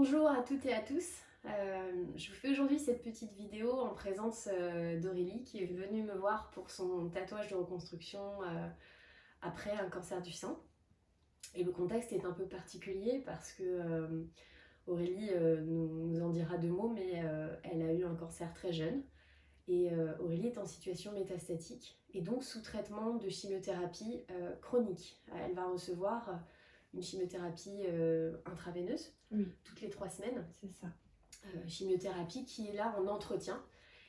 Bonjour à toutes et à tous. Je vous fais aujourd'hui cette petite vidéo en présence d'Aurélie qui est venue me voir pour son tatouage de reconstruction après un cancer du sein. Et le contexte est un peu particulier parce que Aurélie nous en dira deux mots, mais elle a eu un cancer très jeune. Et Aurélie est en situation métastatique et donc sous traitement de chimiothérapie chronique. Elle va recevoir une chimiothérapie intraveineuse toutes les 3 semaines. C'est ça. Chimiothérapie qui est là en entretien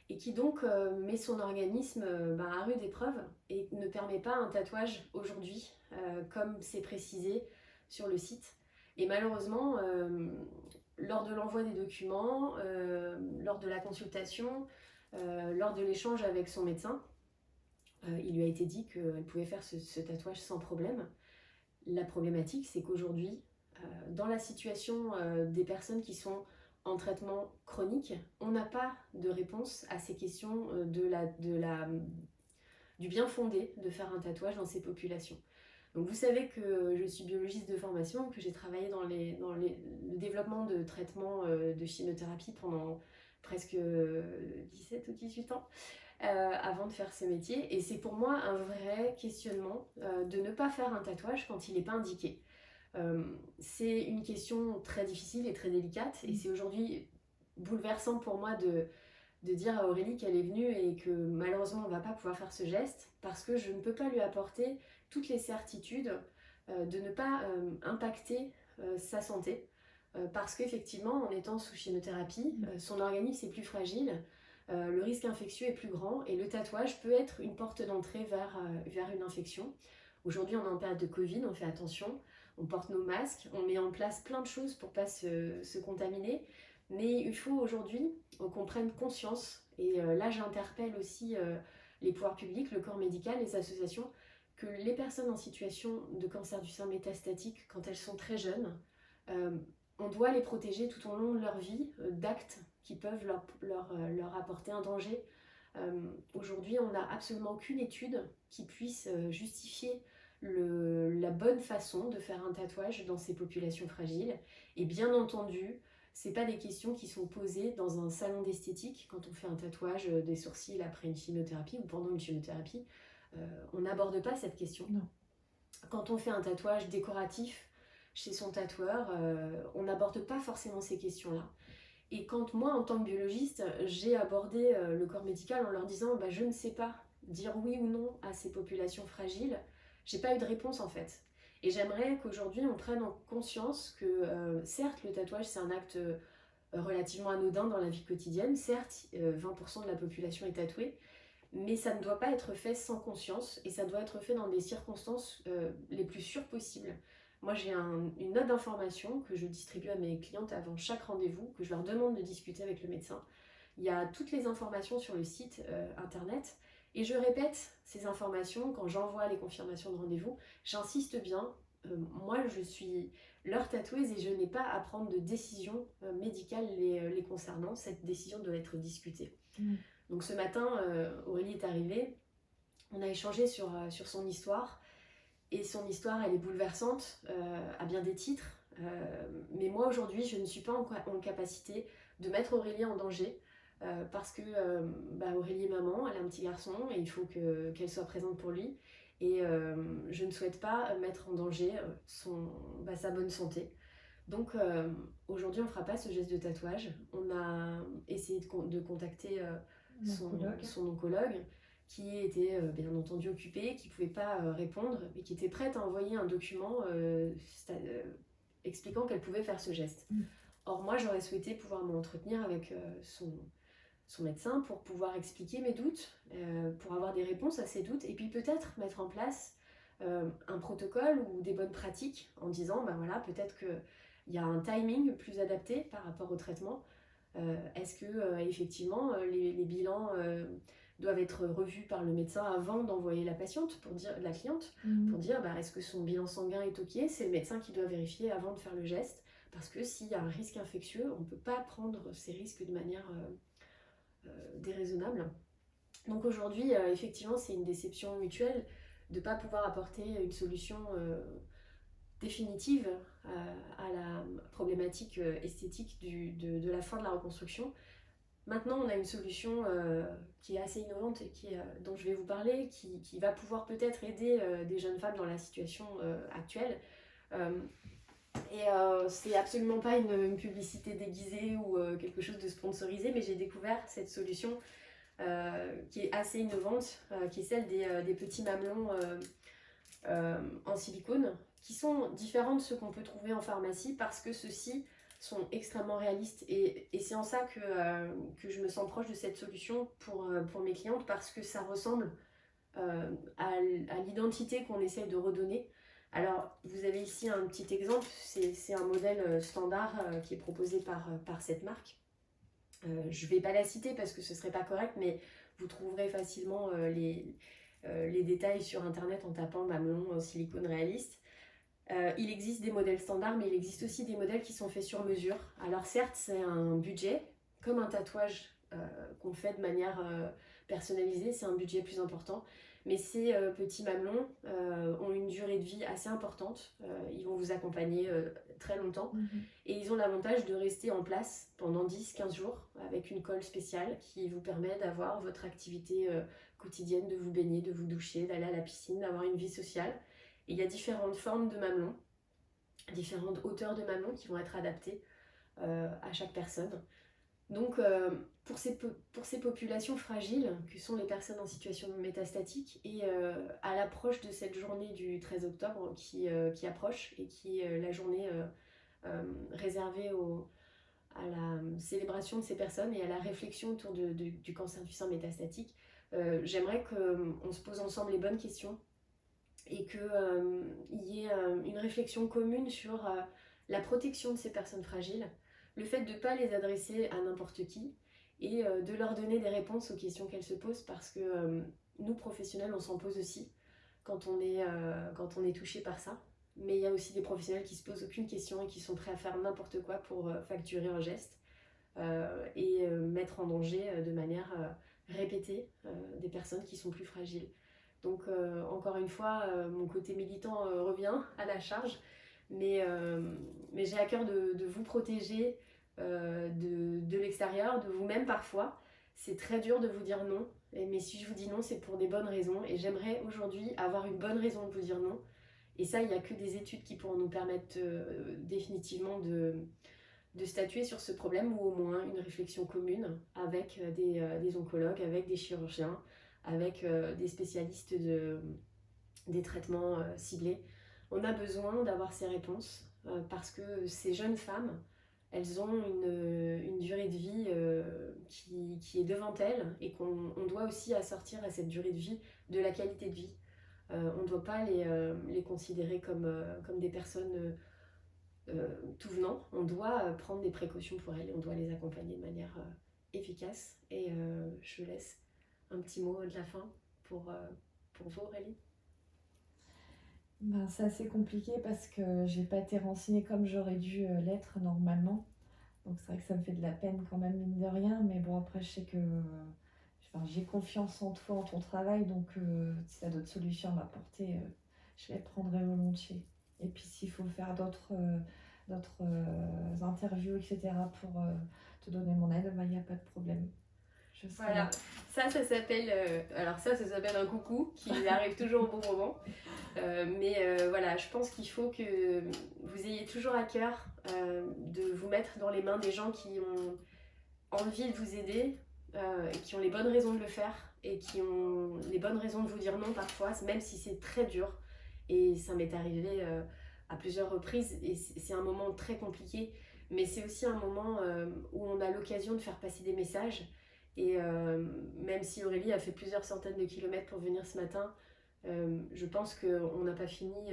et qui donc met son organisme à rude épreuve et ne permet pas un tatouage aujourd'hui comme c'est précisé sur le site. Et malheureusement, lors de l'envoi des documents, lors de la consultation, lors de l'échange avec son médecin, il lui a été dit qu'elle pouvait faire ce tatouage sans problème. La problématique, c'est qu'aujourd'hui, dans la situation des personnes qui sont en traitement chronique, on n'a pas de réponse à ces questions du bien fondé de faire un tatouage dans ces populations. Donc vous savez que je suis biologiste de formation, que j'ai travaillé dans le développement de traitements de chimiothérapie pendant presque 17 ou 18 ans. Avant de faire ce métier, et c'est pour moi un vrai questionnement de ne pas faire un tatouage quand il n'est pas indiqué. C'est une question très difficile et très délicate, et c'est aujourd'hui bouleversant pour moi de dire à Aurélie qu'elle est venue et que malheureusement on ne va pas pouvoir faire ce geste parce que je ne peux pas lui apporter toutes les certitudes de ne pas impacter sa santé, parce qu'effectivement en étant sous chimiothérapie, son organisme est plus fragile. Le risque infectieux est plus grand et le tatouage peut être une porte d'entrée vers une infection. Aujourd'hui, on est en période de Covid, on fait attention, on porte nos masques, on met en place plein de choses pour ne pas se contaminer. Mais il faut aujourd'hui qu'on prenne conscience, et là j'interpelle aussi les pouvoirs publics, le corps médical, les associations, que les personnes en situation de cancer du sein métastatique, quand elles sont très jeunes, on doit les protéger tout au long de leur vie d'actes qui peuvent leur apporter un danger. Aujourd'hui, on n'a absolument aucune étude qui puisse justifier la bonne façon de faire un tatouage dans ces populations fragiles. Et bien entendu, c'est pas des questions qui sont posées dans un salon d'esthétique quand on fait un tatouage des sourcils après une chimiothérapie ou pendant une chimiothérapie. On n'aborde pas cette question. Non. Quand on fait un tatouage décoratif chez son tatoueur, on n'aborde pas forcément ces questions-là. Et quand moi, en tant que biologiste, j'ai abordé le corps médical en leur disant je ne sais pas dire oui ou non à ces populations fragiles, j'ai pas eu de réponse en fait. Et j'aimerais qu'aujourd'hui on prenne en conscience que certes le tatouage c'est un acte relativement anodin dans la vie quotidienne, certes 20% de la population est tatouée, mais ça ne doit pas être fait sans conscience et ça doit être fait dans des circonstances les plus sûres possibles. Moi, j'ai une note d'information que je distribue à mes clientes avant chaque rendez-vous, que je leur demande de discuter avec le médecin. Il y a toutes les informations sur le site internet et je répète ces informations quand j'envoie les confirmations de rendez-vous. J'insiste bien, moi je suis leur tatoueuse et je n'ai pas à prendre de décision médicale les concernant. Cette décision doit être discutée. Donc ce matin, Aurélie est arrivée, on a échangé sur son histoire. Et son histoire, elle est bouleversante à bien des titres. Mais moi, aujourd'hui, je ne suis pas en capacité de mettre Aurélie en danger parce que Aurélie est maman, elle a un petit garçon et il faut qu'elle soit présente pour lui. Et je ne souhaite pas mettre en danger sa bonne santé. Donc aujourd'hui, on ne fera pas ce geste de tatouage. On a essayé de contacter son oncologue, qui était bien entendu occupée, qui ne pouvait pas répondre, mais qui était prête à envoyer un document expliquant qu'elle pouvait faire ce geste. Or, moi, j'aurais souhaité pouvoir m'entretenir avec son médecin pour pouvoir expliquer mes doutes, pour avoir des réponses à ces doutes, et puis peut-être mettre en place un protocole ou des bonnes pratiques en disant, peut-être qu'il y a un timing plus adapté par rapport au traitement. Est-ce que effectivement les bilans doivent être revus par le médecin avant d'envoyer la cliente pour dire est-ce que son bilan sanguin est ok. C'est le médecin qui doit vérifier avant de faire le geste, parce que s'il y a un risque infectieux, on ne peut pas prendre ces risques de manière déraisonnable. Donc aujourd'hui, effectivement, c'est une déception mutuelle de ne pas pouvoir apporter une solution définitive à la problématique esthétique de la fin de la reconstruction. Maintenant, on a une solution qui est assez innovante et dont je vais vous parler, qui va pouvoir peut-être aider des jeunes femmes dans la situation actuelle. C'est absolument pas une publicité déguisée ou quelque chose de sponsorisé, mais j'ai découvert cette solution qui est assez innovante, qui est celle des petits mamelons en silicone, qui sont différents de ceux qu'on peut trouver en pharmacie parce que ceux-ci sont extrêmement réalistes et c'est en ça que je me sens proche de cette solution pour mes clientes, parce que ça ressemble à l'identité qu'on essaye de redonner. Alors, vous avez ici un petit exemple, c'est un modèle standard qui est proposé par cette marque. Je ne vais pas la citer parce que ce ne serait pas correct, mais vous trouverez facilement les détails sur internet en tapant mamelon silicone réaliste. Il existe des modèles standards, mais il existe aussi des modèles qui sont faits sur mesure. Alors certes, c'est un budget, comme un tatouage qu'on fait de manière personnalisée, c'est un budget plus important. Mais ces petits mamelons ont une durée de vie assez importante. Ils vont vous accompagner très longtemps. Et ils ont l'avantage de rester en place pendant 10-15 jours avec une colle spéciale qui vous permet d'avoir votre activité quotidienne, de vous baigner, de vous doucher, d'aller à la piscine, d'avoir une vie sociale. Et il y a différentes formes de mamelons, différentes hauteurs de mamelons qui vont être adaptées à chaque personne. Donc, pour ces populations fragiles, que sont les personnes en situation métastatique, et à l'approche de cette journée du 13 octobre qui approche, et qui est la journée réservée à la célébration de ces personnes et à la réflexion autour du cancer du sein métastatique, j'aimerais qu'on se pose ensemble les bonnes questions et qu'il y ait une réflexion commune sur la protection de ces personnes fragiles, le fait de ne pas les adresser à n'importe qui et de leur donner des réponses aux questions qu'elles se posent, parce que nous, professionnels, on s'en pose aussi quand on est touché par ça. Mais il y a aussi des professionnels qui se posent aucune question et qui sont prêts à faire n'importe quoi pour facturer un geste et mettre en danger de manière répétée des personnes qui sont plus fragiles. Donc encore une fois, mon côté militant revient à la charge, mais j'ai à cœur de vous protéger de l'extérieur, de vous-même parfois. C'est très dur de vous dire non, mais si je vous dis non, c'est pour des bonnes raisons, et j'aimerais aujourd'hui avoir une bonne raison de vous dire non. Et ça, il n'y a que des études qui pourront nous permettre définitivement de statuer sur ce problème, ou au moins une réflexion commune avec des oncologues, avec des chirurgiens, avec des spécialistes des traitements ciblés. On a besoin d'avoir ces réponses parce que ces jeunes femmes, elles ont une durée de vie qui est devant elles, et qu'on doit aussi assortir à cette durée de vie de la qualité de vie. On ne doit pas les considérer comme des personnes tout venant. On doit prendre des précautions pour elles, et on doit les accompagner de manière efficace. Et je laisse un petit mot de la fin pour vous, Aurélie. Ben, c'est assez compliqué parce que j'ai pas été renseignée comme j'aurais dû l'être normalement. Donc c'est vrai que ça me fait de la peine quand même, mine de rien. Mais bon, après, je sais que j'ai confiance en toi, en ton travail. Donc si tu as d'autres solutions à m'apporter, je les prendrai volontiers. Et puis s'il faut faire d'autres interviews, etc. pour te donner mon aide, il n'y a pas de problème. Voilà, ça s'appelle ça s'appelle un coucou qui arrive toujours au bon moment. Voilà, je pense qu'il faut que vous ayez toujours à cœur de vous mettre dans les mains des gens qui ont envie de vous aider, qui ont les bonnes raisons de le faire et qui ont les bonnes raisons de vous dire non parfois, même si c'est très dur. Et ça m'est arrivé à plusieurs reprises, et c'est un moment très compliqué, mais c'est aussi un moment où on a l'occasion de faire passer des messages. Et même si Aurélie a fait plusieurs centaines de kilomètres pour venir ce matin, je pense qu'on n'a pas fini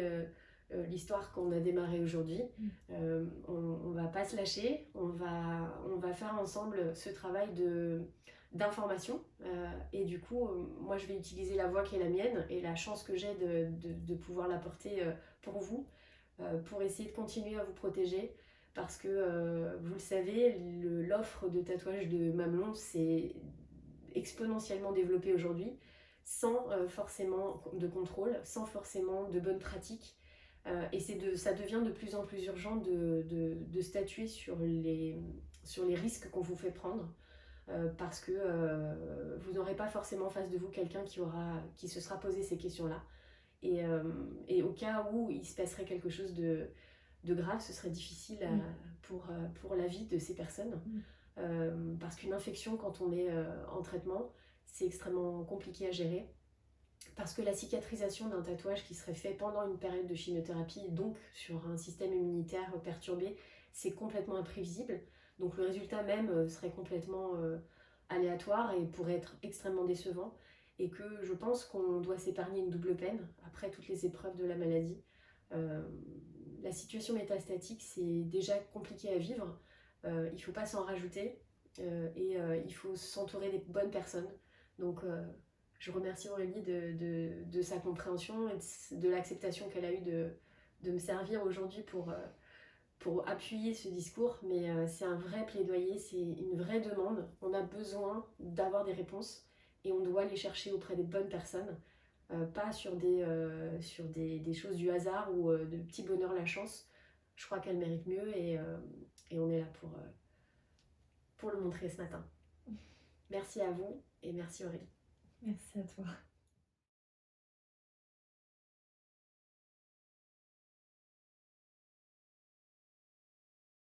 l'histoire qu'on a démarrée aujourd'hui. On va pas se lâcher, on va faire ensemble ce travail d'information, et du coup moi je vais utiliser la voix qui est la mienne et la chance que j'ai de pouvoir l'apporter pour vous, pour essayer de continuer à vous protéger. Parce que, vous le savez, l'offre de tatouage de mamelon s'est exponentiellement développée aujourd'hui, sans forcément de contrôle, sans forcément de bonnes pratiques. Et ça devient de plus en plus urgent de statuer sur les risques qu'on vous fait prendre, parce que vous n'aurez pas forcément en face de vous quelqu'un qui se sera posé ces questions-là. Et au cas où il se passerait quelque chose de grave, ce serait difficile pour la vie de ces personnes. Parce qu'une infection, quand on est en traitement, c'est extrêmement compliqué à gérer. Parce que la cicatrisation d'un tatouage qui serait fait pendant une période de chimiothérapie, donc sur un système immunitaire perturbé, c'est complètement imprévisible. Donc le résultat même serait complètement aléatoire et pourrait être extrêmement décevant. Et que je pense qu'on doit s'épargner une double peine après toutes les épreuves de la maladie. La situation métastatique, c'est déjà compliqué à vivre. Il ne faut pas s'en rajouter. Il faut s'entourer des bonnes personnes. Donc je remercie Aurélie de sa compréhension et de l'acceptation qu'elle a eue de me servir aujourd'hui pour appuyer ce discours. Mais c'est un vrai plaidoyer, c'est une vraie demande. On a besoin d'avoir des réponses et on doit les chercher auprès des bonnes personnes, pas sur des choses du hasard ou de petits bonheurs la chance. Je crois qu'elle mérite mieux et on est là pour le montrer ce matin. Merci à vous et merci Aurélie. Merci à toi.